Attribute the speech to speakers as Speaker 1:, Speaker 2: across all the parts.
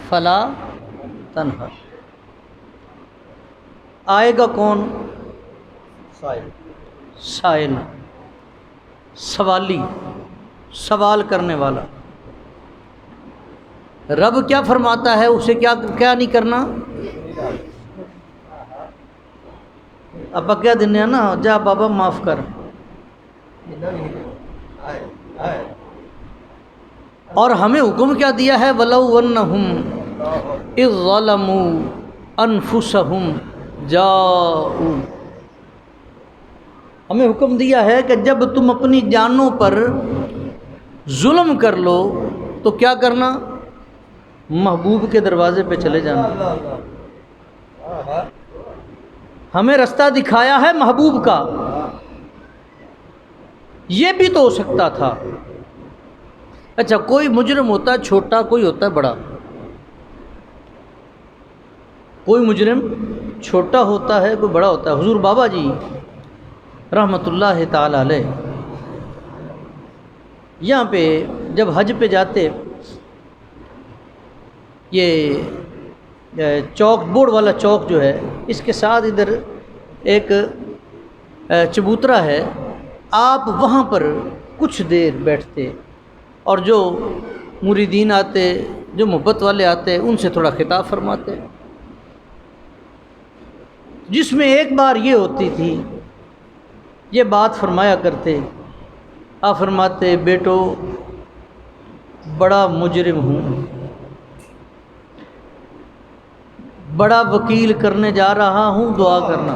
Speaker 1: فلا تنہر۔ آئے گا کون؟ سائل، سوالی، سوال کرنے والا۔ رب کیا فرماتا ہے اسے کیا نہیں کرنا؟ ابا کیا دینے نا، جا بابا معاف کر۔ اور ہمیں حکم کیا دیا ہے؟ وَلَوْ أَنَّهُمْ إِذ ظَلَمُوا أَنفُسَهُمْ جَاءُوا، ہمیں حکم دیا ہے کہ جب تم اپنی جانوں پر ظلم کر لو تو کیا کرنا؟ محبوب کے دروازے پہ چلے جانا۔ ہمیں رستہ دکھایا ہے محبوب کا۔ یہ بھی تو ہو سکتا تھا۔ اچھا، کوئی مجرم ہوتا ہے چھوٹا، کوئی ہوتا ہے بڑا۔ کوئی مجرم چھوٹا ہوتا ہے، کوئی بڑا ہوتا ہے۔ حضور بابا جی رحمۃ اللہ تعالی علیہ یہاں پہ جب حج پہ جاتے، یہ چوک، بورڈ والا چوک جو ہے، اس کے ساتھ ادھر ایک چبوترا ہے، آپ وہاں پر کچھ دیر بیٹھتے اور جو مریدین آتے، جو محبت والے آتے، ان سے تھوڑا خطاب فرماتے، جس میں ایک بار یہ ہوتی تھی، یہ بات فرمایا کرتے، آپ فرماتے بیٹو بڑا مجرم ہوں، بڑا وکیل کرنے جا رہا ہوں، دعا کرنا۔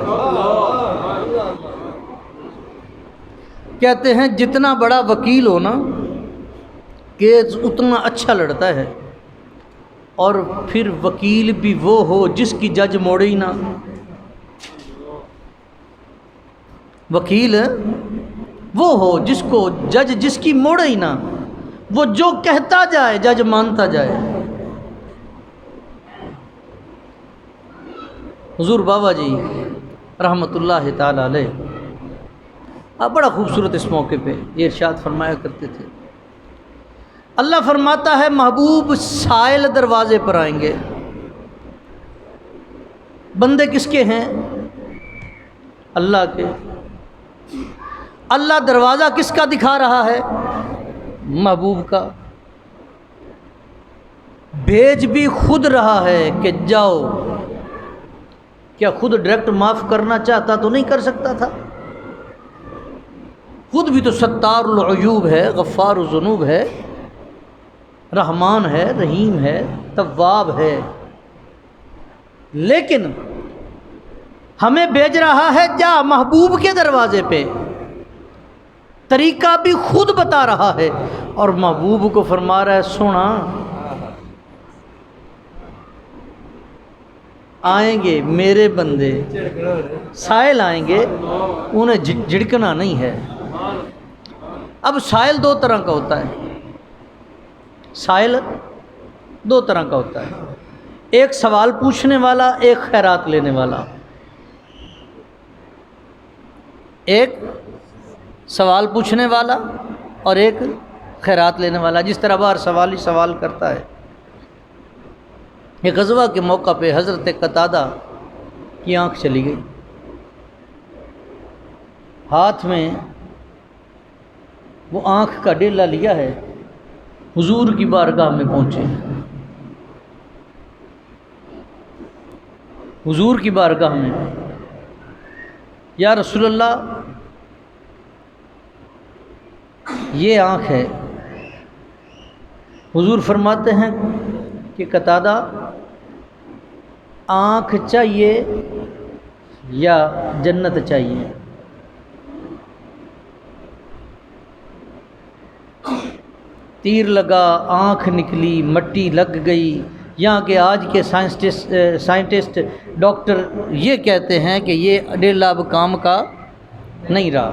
Speaker 1: کہتے ہیں جتنا بڑا وکیل ہو نا کیس اتنا اچھا لڑتا ہے، اور پھر وکیل بھی وہ ہو جس کی جج موڑے ہی نہ۔ وکیل وہ ہو جس کو جج جس کی موڑے ہی نہ، وہ جو کہتا جائے جج مانتا جائے۔ حضور بابا جی رحمۃ اللہ تعالی علیہ آپ بڑا خوبصورت اس موقع پہ یہ ارشاد فرمایا کرتے تھے، اللہ فرماتا ہے محبوب سائل دروازے پر آئیں گے۔ بندے کس کے ہیں؟ اللہ کے۔ اللہ دروازہ کس کا دکھا رہا ہے؟ محبوب کا۔ بھیج بھی خود رہا ہے کہ جاؤ۔ کیا خود ڈائریکٹ معاف کرنا چاہتا تو نہیں کر سکتا تھا؟ خود بھی تو ستار العیوب ہے، غفار الذنوب ہے، رحمان ہے، رحیم ہے، تواب ہے، لیکن ہمیں بھیج رہا ہے جا محبوب کے دروازے پہ۔ طریقہ بھی خود بتا رہا ہے اور محبوب کو فرما رہا ہے سونا آئیں گے میرے بندے، سائل آئیں گے، انہیں جھڑکنا نہیں ہے۔ اب سائل دو طرح کا ہوتا ہے، سائل دو طرح کا ہوتا ہے، ایک سوال پوچھنے والا، ایک خیرات لینے والا۔ ایک سوال پوچھنے والا اور ایک خیرات لینے والا، جس طرح بار سوالی سوال کرتا ہے۔ ایک غزوہ کے موقع پہ حضرت قتادہ کی آنکھ چلی گئی، ہاتھ میں وہ آنکھ کا ڈیلا لیا ہے، حضور کی بارگاہ میں پہنچے، حضور کی بارگاہ میں، یا رسول اللہ یہ آنکھ ہے۔ حضور فرماتے ہیں کہ قتادہ آنکھ چاہیے یا جنت چاہیے؟ تیر لگا، آنکھ نکلی، مٹی لگ گئی۔ یہاں کے آج کے سائنٹسٹ ڈاکٹر یہ کہتے ہیں کہ یہ ڈیلا اب کام کا نہیں رہا۔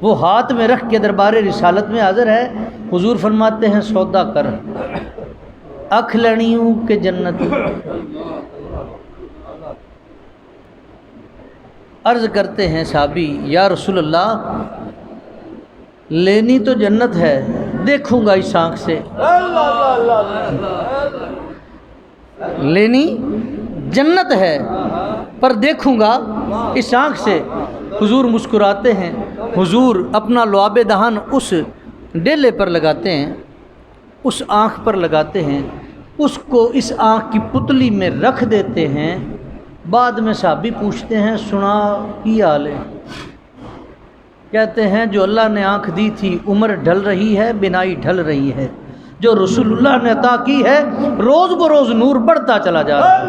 Speaker 1: وہ ہاتھ میں رکھ کے دربار رسالت میں حاضر ہے، حضور فرماتے ہیں سودا کر، اکھ لڑی ہوں کہ جنت۔ عرض کرتے ہیں صحابی یا رسول اللہ لینی تو جنت ہے، دیکھوں گا اس آنکھ سے۔ لینی جنت ہے، پر دیکھوں گا اس آنکھ سے۔ حضور مسکراتے ہیں، حضور اپنا لعاب دہن اس ڈیلے پر لگاتے ہیں، اس آنکھ پر لگاتے ہیں، اس کو اس آنکھ کی پتلی میں رکھ دیتے ہیں۔ بعد میں صحابی پوچھتے ہیں سنا کی حال ہے؟ کہتے ہیں جو اللہ نے آنکھ دی تھی عمر ڈھل رہی ہے، بینائی ڈھل رہی ہے، جو رسول اللہ نے عطا کی ہے روز بروز نور بڑھتا چلا جا رہا ہے۔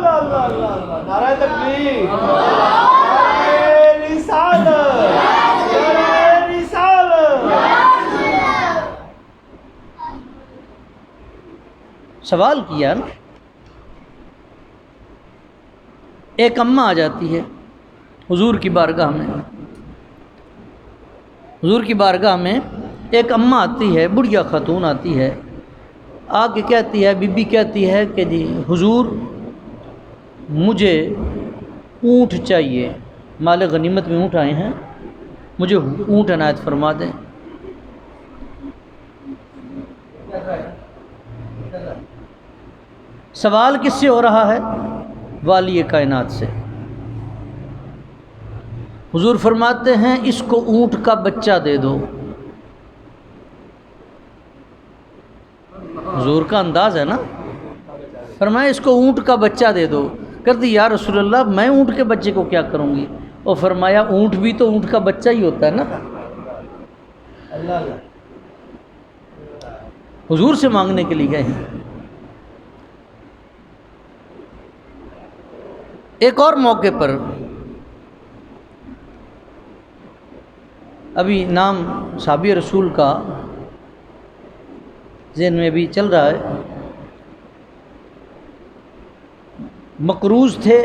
Speaker 2: نعرہ تکبیر، نعرہ رسالت، نعرہ رسالت۔
Speaker 1: سوال کیا نا، ایک اماں آ جاتی ہے حضور کی بارگاہ میں، حضور کی بارگاہ میں ایک اماں آتی ہے، بڑھیا خاتون آتی ہے، آ کے کہتی ہے، بی بی کہتی ہے کہ جی حضور مجھے اونٹ چاہیے، مال غنیمت میں اونٹ آئے ہیں، مجھے اونٹ عنایت فرما دیں۔ سوال کس سے ہو رہا ہے؟ والی کائنات سے۔ حضور فرماتے ہیں اس کو اونٹ کا بچہ دے دو۔ حضور کا انداز ہے نا، فرمایا اس کو اونٹ کا بچہ دے دو۔ کہتی یا رسول اللہ میں اونٹ کے بچے کو کیا کروں گی؟ اور فرمایا اونٹ بھی تو اونٹ کا بچہ ہی ہوتا ہے نا۔ حضور سے مانگنے کے لیے گئے ہیں۔ ایک اور موقع پر، ابھی نام صحابی رسول کا ذہن میں بھی چل رہا ہے، مقروض تھے،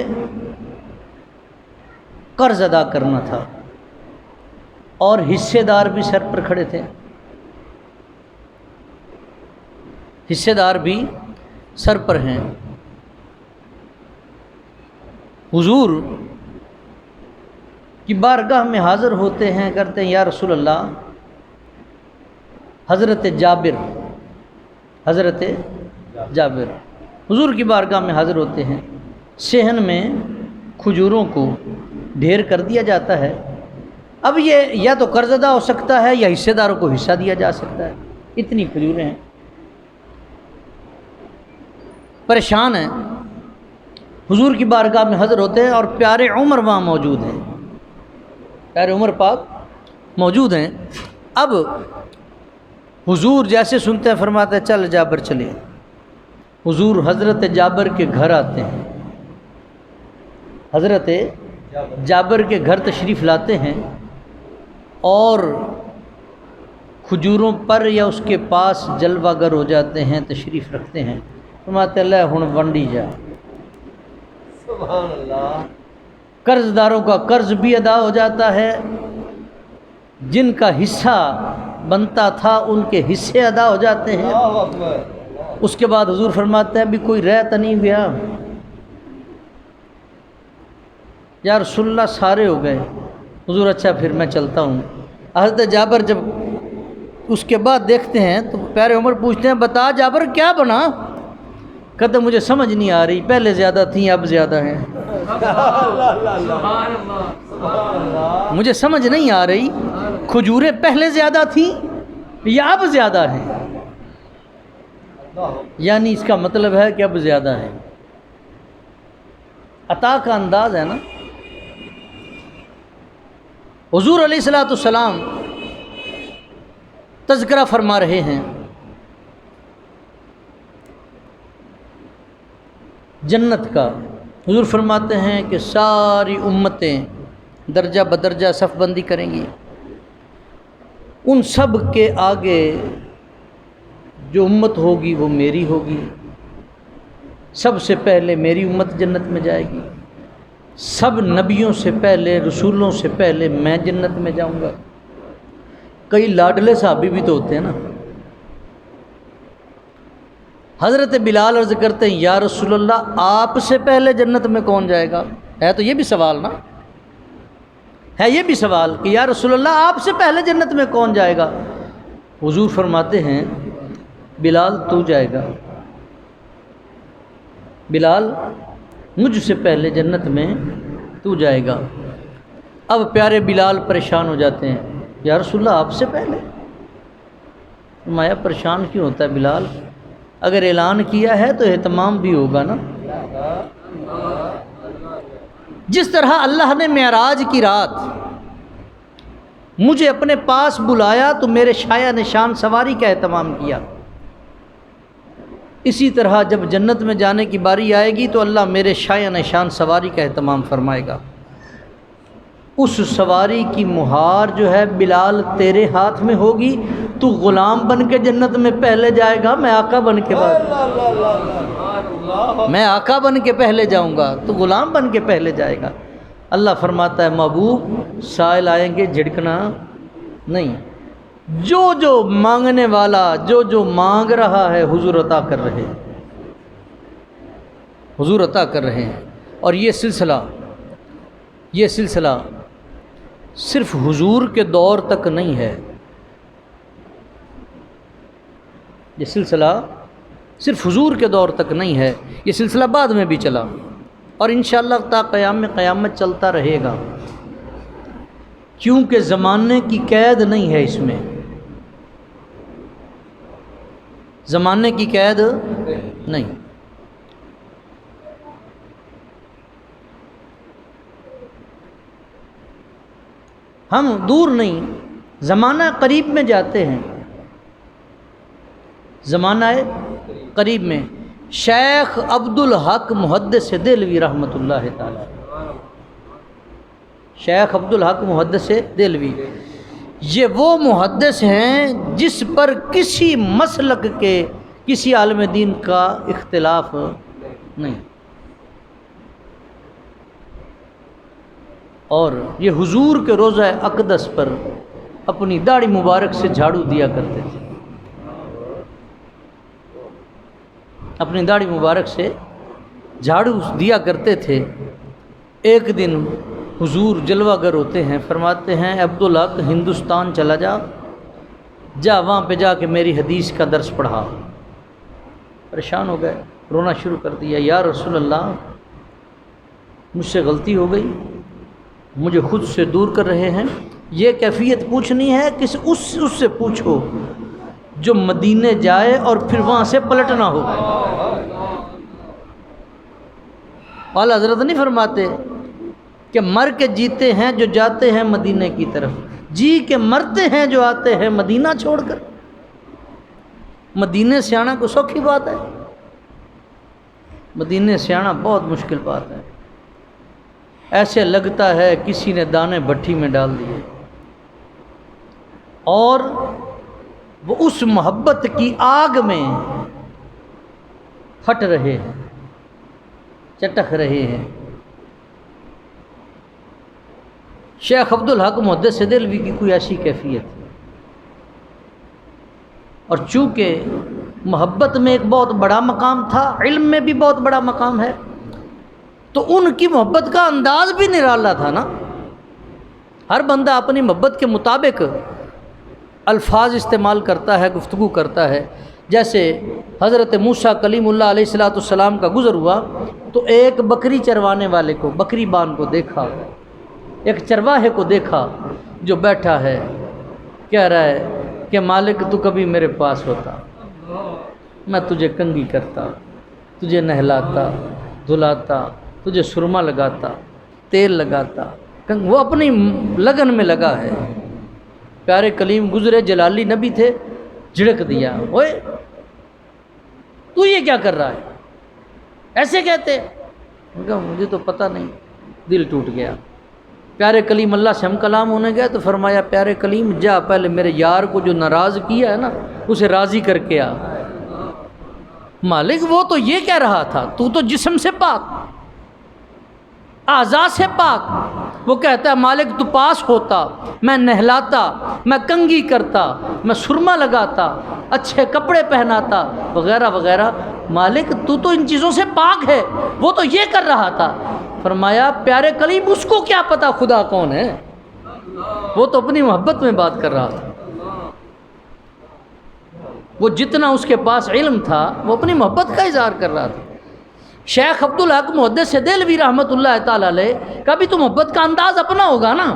Speaker 1: قرض ادا کرنا تھا، اور حصے دار بھی سر پر کھڑے تھے، حصے دار بھی سر پر ہیں۔ حضور کی بارگاہ میں حاضر ہوتے ہیں، کرتے ہیں یا رسول اللہ حضرت جابر حضور کی بارگاہ میں حاضر ہوتے ہیں۔ صحن میں کھجوروں کو ڈھیر کر دیا جاتا ہے، اب یہ یا تو قرض ادا ہو سکتا ہے یا حصے داروں کو حصہ دیا جا سکتا ہے، اتنی کھجوریں ہیں، پریشان ہیں۔ حضور کی بارگاہ میں حاضر ہوتے ہیں اور پیارے عمر وہاں موجود ہیں، پیارے عمر پاک موجود ہیں۔ اب حضور جیسے سنتے ہیں فرماتے ہیں چل جابر چلے۔ حضور حضرت جابر کے گھر آتے ہیں، حضرت جابر کے گھر تشریف لاتے ہیں اور کھجوروں پر یا اس کے پاس جلوہ گر ہو جاتے ہیں، تشریف رکھتے ہیں، فرماتے اللہ ہن ونڈی جا۔
Speaker 2: سبحان اللہ۔
Speaker 1: قرض داروں کا قرض بھی ادا ہو جاتا ہے، جن کا حصہ بنتا تھا ان کے حصے ادا ہو جاتے ہیں۔
Speaker 2: اللہ اکبر۔
Speaker 1: اس کے بعد حضور فرماتے ہیں ابھی کوئی رہ تو نہیں گیا؟ یا رسول اللہ سارے ہو گئے۔ حضور اچھا پھر میں چلتا ہوں۔ حضرت جابر جب اس کے بعد دیکھتے ہیں تو پیارے عمر پوچھتے ہیں بتا جابر کیا بنا؟ کہتے مجھے سمجھ نہیں آ رہی، پہلے زیادہ تھیں اب زیادہ ہیں، مجھے سمجھ نہیں آ رہی کھجوریں پہلے زیادہ تھیں یا اب زیادہ ہیں، یعنی اس کا مطلب ہے کہ اب زیادہ ہے۔ عطا کا انداز ہے نا۔ حضور علیہ الصلوۃ والسلام تذکرہ فرما رہے ہیں جنت کا۔ حضور فرماتے ہیں کہ ساری امتیں درجہ بدرجہ صف بندی کریں گی، ان سب کے آگے جو امت ہوگی وہ میری ہوگی، سب سے پہلے میری امت جنت میں جائے گی، سب نبیوں سے پہلے رسولوں سے پہلے میں جنت میں جاؤں گا۔ کئی لاڈلے صحابی بھی تو ہوتے ہیں نا۔ حضرت بلال عرض کرتے ہیں یا رسول اللہ آپ سے پہلے جنت میں کون جائے گا؟ ہے تو یہ بھی سوال نا، ہے یہ بھی سوال کہ یا رسول اللہ آپ سے پہلے جنت میں کون جائے گا؟ حضور فرماتے ہیں بلال تو جائے گا، بلال مجھ سے پہلے جنت میں تو جائے گا۔ اب پیارے بلال پریشان ہو جاتے ہیں، یا رسول اللہ آپ سے پہلے؟ فرمایا پریشان کیوں ہوتا ہے بلال، اگر اعلان کیا ہے تو اہتمام بھی ہوگا نا۔ جس طرح اللہ نے معراج کی رات مجھے اپنے پاس بلایا تو میرے شایہ نشان سواری کا اہتمام کیا، اسی طرح جب جنت میں جانے کی باری آئے گی تو اللہ میرے شایہ نشان سواری کا اہتمام فرمائے گا۔ اس سواری کی مہار جو ہے بلال تیرے ہاتھ میں ہوگی، تو غلام بن کے جنت میں پہلے جائے گا، میں آقا بن کے بعد، میں آقا بن کے پہلے جاؤں گا، تو غلام بن کے پہلے جائے گا۔ اللہ فرماتا ہے محبوب سائل آئیں گے جھڑکنا نہیں، جو جو مانگنے والا جو جو مانگ رہا ہے حضور عطا کر رہے ہیں، حضور عطا کر رہے ہیں۔ اور یہ سلسلہ صرف حضور کے دور تک نہیں ہے، یہ سلسلہ صرف حضور کے دور تک نہیں ہے، یہ سلسلہ بعد میں بھی چلا اور انشاءاللہ تا قیامت چلتا رہے گا، کیونکہ زمانے کی قید نہیں ہے اس میں، زمانے کی قید نہیں۔ ہم دور نہیں، زمانہ قریب میں جاتے ہیں، زمانہ قریب میں شیخ عبدالحق محدث دہلوی رحمۃ اللہ تعالی، شیخ عبدالحق محدث دہلوی، یہ وہ محدث ہیں جس پر کسی مسلک کے کسی عالم دین کا اختلاف نہیں، اور یہ حضور کے روضہ اقدس پر اپنی داڑھی مبارک سے جھاڑو دیا کرتے تھے، اپنی داڑھی مبارک سے جھاڑو دیا کرتے تھے۔ ایک دن حضور جلوہ گر ہوتے ہیں، فرماتے ہیں عبدالحق ہندوستان چلا جا وہاں پہ جا کے میری حدیث کا درس پڑھا۔ پریشان ہو گئے، رونا شروع کر دیا، یا رسول اللہ مجھ سے غلطی ہو گئی، مجھے خود سے دور کر رہے ہیں، یہ کیفیت پوچھنی ہے کہ اس سے پوچھو جو مدینے جائے اور پھر وہاں سے پلٹنا ہو۔ اعلیٰ حضرت نہیں فرماتے کہ مر کے جیتے ہیں جو جاتے ہیں مدینے کی طرف، جی کے مرتے ہیں جو آتے ہیں مدینہ چھوڑ کر۔ مدینے سے آنا کوئی سوکھی بات ہے؟ مدینے سے آنا بہت مشکل بات ہے، ایسے لگتا ہے کسی نے دانے بھٹی میں ڈال دیے، اور وہ اس محبت کی آگ میں پھٹ رہے ہیں، چٹک رہے ہیں۔ شیخ عبدالحق محدث دہلوی کی کوئی ایسی کیفیت ہے، اور چونکہ محبت میں ایک بہت بڑا مقام تھا، علم میں بھی بہت بڑا مقام ہے، تو ان کی محبت کا انداز بھی نرالا تھا نا۔ ہر بندہ اپنی محبت کے مطابق الفاظ استعمال کرتا ہے، گفتگو کرتا ہے۔ جیسے حضرت موسیٰ کلیم اللہ علیہ السلام کا گزر ہوا تو ایک بکری چروانے والے کو، بکری بان کو دیکھا، ایک چرواہے کو دیکھا جو بیٹھا ہے، کہہ رہا ہے کہ مالک تو کبھی میرے پاس ہوتا، میں تجھے کنگھی کرتا، تجھے نہلاتا دھلاتا، تجھے سرما لگاتا، تیل لگاتا، وہ اپنی لگن میں لگا ہے۔ پیارے کلیم گزرے، جلالی نبی تھے، جھڑک دیا، اوئے تو یہ کیا کر رہا ہے؟ ایسے کہتے؟ مجھے تو پتہ نہیں، دل ٹوٹ گیا۔ پیارے کلیم اللہ سے ہم کلام ہونے گئے تو فرمایا پیارے کلیم جا پہلے میرے یار کو جو ناراض کیا ہے نا اسے راضی کر کے آ۔ مالک وہ تو یہ کہہ رہا تھا تو جسم سے پاک، اعضاء سے پاک، وہ کہتا ہے مالک تو پاس ہوتا، میں نہلاتا، میں کنگھی کرتا، میں سرما لگاتا، اچھے کپڑے پہناتا وغیرہ وغیرہ، مالک تو ان چیزوں سے پاک ہے، وہ تو یہ کر رہا تھا۔ فرمایا پیارے کلیم اس کو کیا پتا خدا کون ہے، وہ تو اپنی محبت میں بات کر رہا تھا، وہ جتنا اس کے پاس علم تھا وہ اپنی محبت کا اظہار کر رہا تھا۔ شیخ عبدالحق محدث دہلوی رحمۃ اللہ تعالی علیہ کا بھی تو محبت کا انداز اپنا ہوگا نا،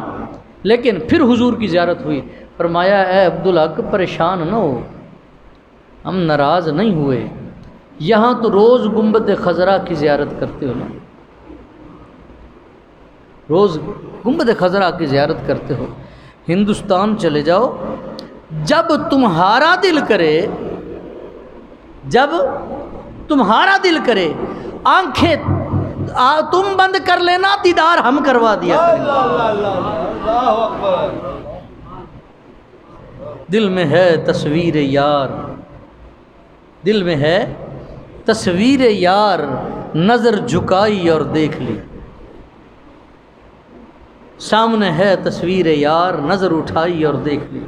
Speaker 1: لیکن پھر حضور کی زیارت ہوئی، فرمایا اے عبدالحق پریشان نہ ہو، ہم ناراض نہیں ہوئے، یہاں تو روز گنبد خضرا کی زیارت کرتے ہو نا، روز گنبد خضرا کی زیارت کرتے ہو، ہندوستان چلے جاؤ، جب تمہارا دل کرے، جب تمہارا دل کرے، آنکھیں تم بند کر لینا، دیدار ہم کروا دیا کریں گے۔
Speaker 2: اللہ اکبر۔
Speaker 1: دل میں ہے تصویر یار، دل میں ہے تصویر یار، نظر جھکائی اور دیکھ لی، سامنے ہے تصویر یار، نظر اٹھائی اور دیکھ لی۔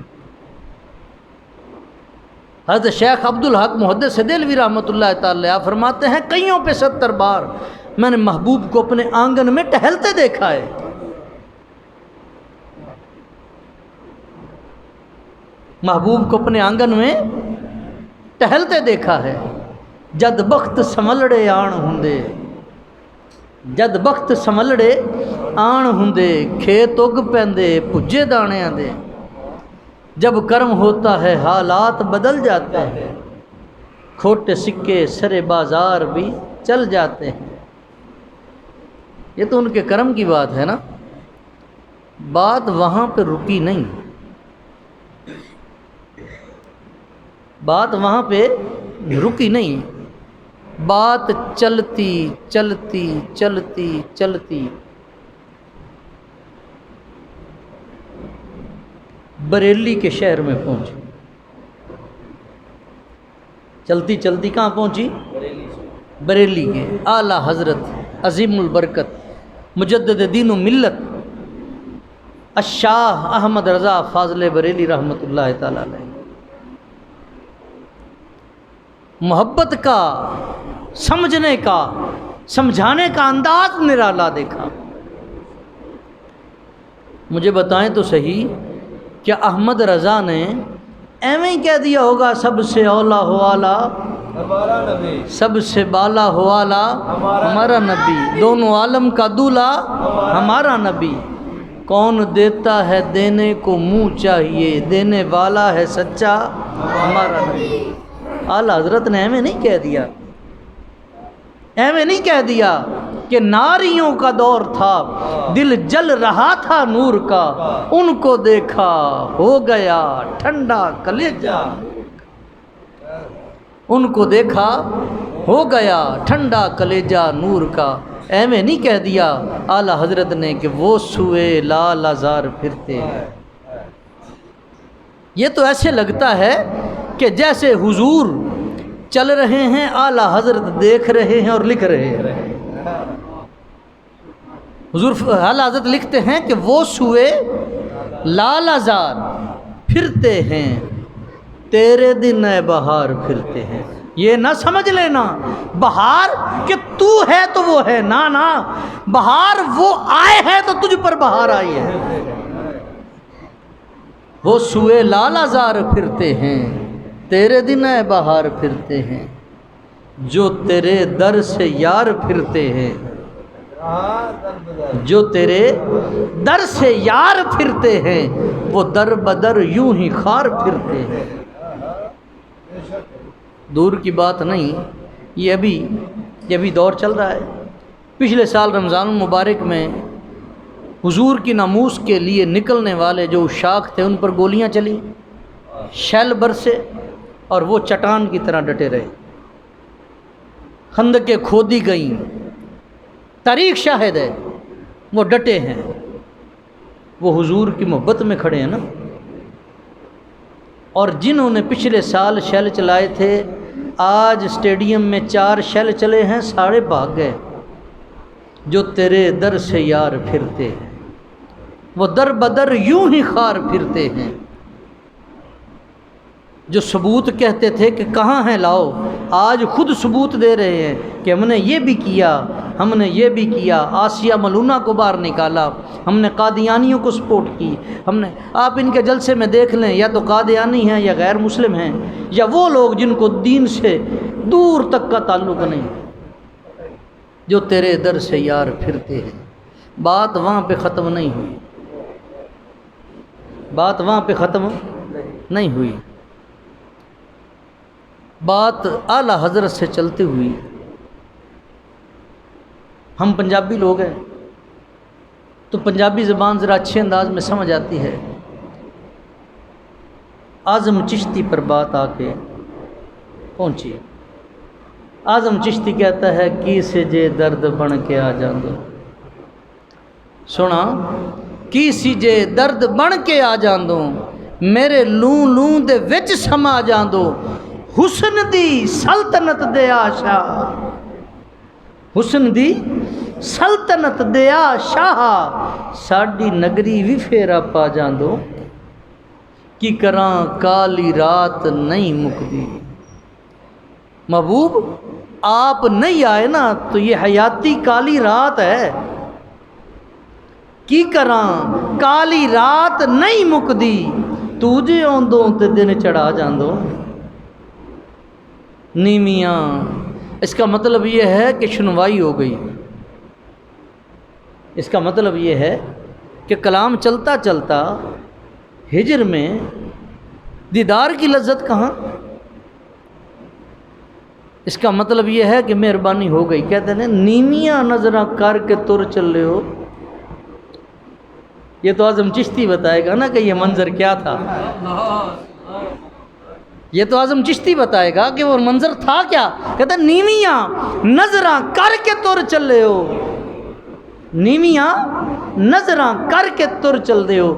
Speaker 1: حضرت شیخ عبدالحق محدث دہلوی رحمۃ اللہ تعالی آپ فرماتے ہیں کئیوں پہ 70 بار میں نے محبوب کو اپنے آنگن میں ٹہلتے دیکھا ہے، محبوب کو اپنے آنگن میں ٹہلتے دیکھا ہے۔ جد بخت سملڑے آن ہندے، جد بخت سملڑے آن ہندے، کھیت اگ پیندے پجے دانے آندے، جب کرم ہوتا ہے حالات بدل جاتے ہیں، کھوٹے سکے سرے بازار بھی چل جاتے ہیں۔ یہ تو ان کے کرم کی بات ہے نا، بات وہاں پہ رکی نہیں، بات وہاں پہ رکی نہیں، بات چلتی چلتی چلتی چلتی بریلی کے شہر میں پہنچی، چلتی چلتی کہاں پہنچی؟ بریلی کے اعلیٰ حضرت عظیم البرکت مجدد دین و ملت الشاہ احمد رضا فاضل بریلی رحمۃ اللہ تعالی علیہ، محبت کا، سمجھنے کا، سمجھانے کا انداز نرالا دیکھا۔ مجھے بتائیں تو صحیح، کیا احمد رضا نے ایویں ہی کہہ دیا ہوگا سب سے اولا ہو اعلیٰ
Speaker 2: ہمارا نبی،
Speaker 1: سب سے بالا ہو اعلیٰ ہمارا نبی، دونوں عالم کا دولہا ہمارا نبی، کون دیتا ہے دینے کو منہ چاہیے، دینے والا ہے سچا ہمارا نبی۔ اعلیٰ حضرت نے ایویں نہیں کہہ دیا، ایویں نہیں کہہ دیا کہ ناریوں کا دور تھا، دل جل رہا تھا نور کا، ان کو دیکھا ہو گیا ٹھنڈا کلیجہ، ان کو دیکھا ہو گیا ٹھنڈا کلیجہ نور کا۔ ایویں نہیں کہہ دیا اعلیٰ حضرت نے کہ وہ سوئے لال آزار پھرتے ہیں۔ یہ تو ایسے لگتا ہے کہ جیسے حضور چل رہے ہیں، اعلیٰ حضرت دیکھ رہے ہیں اور لکھ رہے ہیں۔ حضور اعلیٰ حضرت لکھتے ہیں کہ وہ سوئے لال آزار پھرتے ہیں، تیرے دن اے بہار پھرتے ہیں۔ یہ نہ سمجھ لینا بہار کہ تو ہے تو وہ ہے، نا نا، بہار وہ آئے ہے تو تجھ پر بہار آئی ہے۔ وہ سوئے لال آزار پھرتے ہیں، تیرے دن اے بہار پھرتے ہیں، جو تیرے در سے یار پھرتے ہیں، جو تیرے در سے یار پھرتے ہیں، وہ در بدر یوں ہی خار پھرتے ہیں۔ دور کی بات نہیں، یہ ابھی دور چل رہا ہے۔ پچھلے سال رمضان المبارک میں حضور کی ناموس کے لیے نکلنے والے جو عشاق تھے ان پر گولیاں چلی، شیل برسے اور وہ چٹان کی طرح ڈٹے رہے، خندقیں کھودی گئیں، تاریخ شاہد ہے، وہ ڈٹے ہیں، وہ حضور کی محبت میں کھڑے ہیں نا۔ اور جنہوں نے پچھلے سال شیل چلائے تھے، آج اسٹیڈیم میں 4 شیل چلے ہیں، سارے بھاگ گئے۔ جو تیرے در سے یار پھرتے ہیں، وہ در بدر یوں ہی خار پھرتے ہیں۔ جو ثبوت کہتے تھے کہ کہاں ہیں لاؤ، آج خود ثبوت دے رہے ہیں کہ ہم نے یہ بھی کیا، ہم نے یہ بھی کیا، آسیہ ملونہ کو باہر نکالا، ہم نے قادیانیوں کو سپورٹ کی، ہم نے۔ آپ ان کے جلسے میں دیکھ لیں، یا تو قادیانی ہیں یا غیر مسلم ہیں، یا وہ لوگ جن کو دین سے دور تک کا تعلق نہیں۔ جو تیرے در سے یار پھرتے ہیں۔ بات وہاں پہ ختم نہیں ہوئی، بات وہاں پہ ختم نہیں ہوئی، بات اعلیٰ حضرت سے چلتے ہوئی۔ ہم پنجابی لوگ ہیں تو پنجابی زبان ذرا اچھے انداز میں سمجھ آتی ہے۔ اعظم چشتی پر بات آ کے پہنچی۔ اعظم چشتی کہتا ہے کی سے جے درد بن کے آ جاندو، سنا کی سی جے درد بن کے آ جاندو، میرے لوں لوں دے وچ سما جاندو، حسن دی سلطنت دے آشا، حسن دی سلطنت دے آشا، ساڈی نگری بھی پھیرا پا جاندو، کی کراں کالی رات نہیں مکدی۔ محبوب آپ نہیں آئے نا تو یہ حیاتی کالی رات ہے، کی کراں کالی رات نہیں مکدی، تجھے اوندوں تے دن چڑھا جاندو۔ نیمیاں، اس کا مطلب یہ ہے کہ شنوائی ہو گئی، اس کا مطلب یہ ہے کہ کلام چلتا چلتا ہجر میں دیدار کی لذت کہاں، اس کا مطلب یہ ہے کہ مہربانی ہو گئی۔ کہتے ہیں نیمیاں نظراں کر کے تر چلے ہو، یہ تو اعظم چشتی بتائے گا نا کہ یہ منظر کیا تھا، یہ تو اعظم چشتی بتائے گا کہ وہ منظر تھا کیا۔ کہتا ہے نیمیاں نظراں کر کے تر چلے ہو، نیمیاں نظراں کر کے تر چل دے ہو،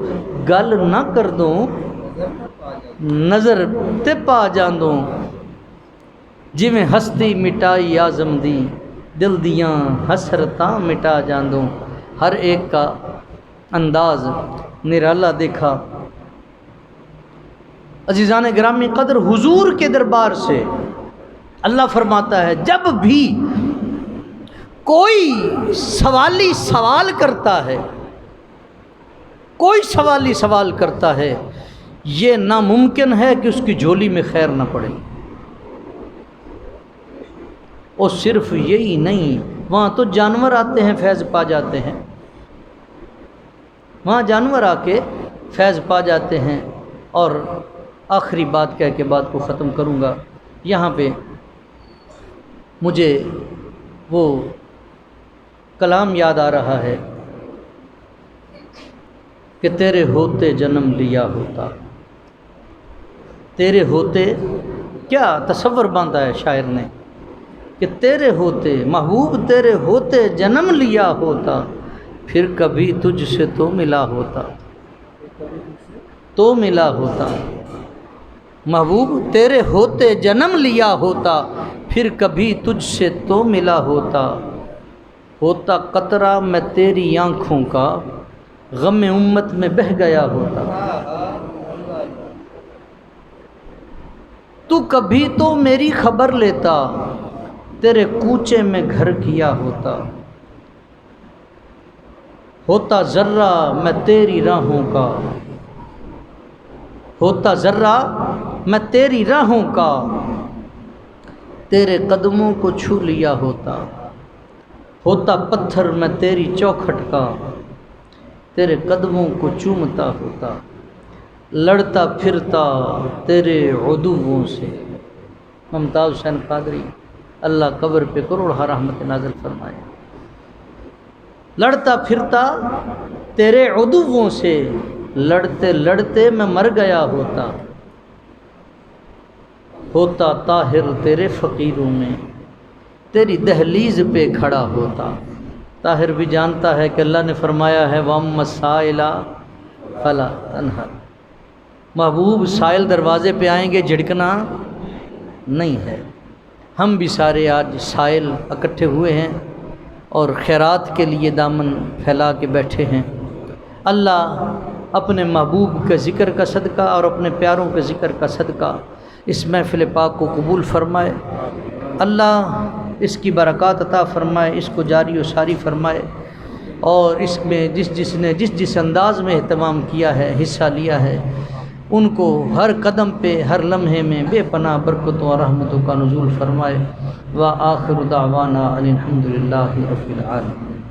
Speaker 1: گل نہ کر دوں نظر تے پا جاندوں، جی میں ہستی مٹائی اعظم دی، دل دیاں حسرتاں مٹا جاندوں۔ ہر ایک کا انداز نرالا دیکھا۔ عزیزان گرامی قدر، حضور کے دربار سے اللہ فرماتا ہے جب بھی کوئی سوالی سوال کرتا ہے، کوئی سوالی سوال کرتا ہے، یہ ناممکن ہے کہ اس کی جھولی میں خیر نہ پڑے۔ اور صرف یہی نہیں، وہاں تو جانور آتے ہیں فیض پا جاتے ہیں، وہاں جانور آ کے فیض پا جاتے ہیں۔ اور آخری بات کہہ کے بات کو ختم کروں گا، یہاں پہ مجھے وہ کلام یاد آ رہا ہے کہ تیرے ہوتے جنم لیا ہوتا، تیرے ہوتے، کیا تصور باندھا ہے شاعر نے کہ تیرے ہوتے محبوب، تیرے ہوتے جنم لیا ہوتا، پھر کبھی تجھ سے تو ملا ہوتا، تو ملا ہوتا۔ محبوب تیرے ہوتے جنم لیا ہوتا، پھر کبھی تجھ سے تو ملا ہوتا، ہوتا قطرہ میں تیری آنکھوں کا، غم امت میں بہہ گیا ہوتا، تو کبھی تو میری خبر لیتا، تیرے کوچے میں گھر کیا ہوتا، ہوتا ذرہ میں تیری راہوں کا، ہوتا ذرہ میں تیری راہوں کا، تیرے قدموں کو چھو لیا ہوتا، ہوتا پتھر میں تیری چوکھٹ کا، تیرے قدموں کو چومتا ہوتا، لڑتا پھرتا تیرے عدووں سے۔ ممتاز حسین قادری، اللہ قبر پہ کروڑہ رحمت نازل فرمائے۔ لڑتا پھرتا تیرے عدووں سے، لڑتے لڑتے میں مر گیا ہوتا، ہوتا طاہر تیرے فقیروں میں، تیری دہلیز پہ کھڑا ہوتا۔ طاہر بھی جانتا ہے کہ اللہ نے فرمایا ہے وَأَمَّا السَّائِلَ فَلَا تَنْهَرْ، محبوب سائل دروازے پہ آئیں گے، جھڑکنا نہیں ہے۔ ہم بھی سارے آج سائل اکٹھے ہوئے ہیں اور خیرات کے لیے دامن پھیلا کے بیٹھے ہیں۔ اللہ اپنے محبوب کے ذکر کا صدقہ اور اپنے پیاروں کے ذکر کا صدقہ اس محفل پاک کو قبول فرمائے، اللہ اس کی برکات عطا فرمائے، اس کو جاری و ساری فرمائے، اور اس میں جس نے جس انداز میں اہتمام کیا ہے، حصہ لیا ہے، ان کو ہر قدم پہ ہر لمحے میں بے پناہ برکتوں اور رحمتوں کا نزول فرمائے۔ وآخر دعوانا ان الحمد للہ رب العالمین۔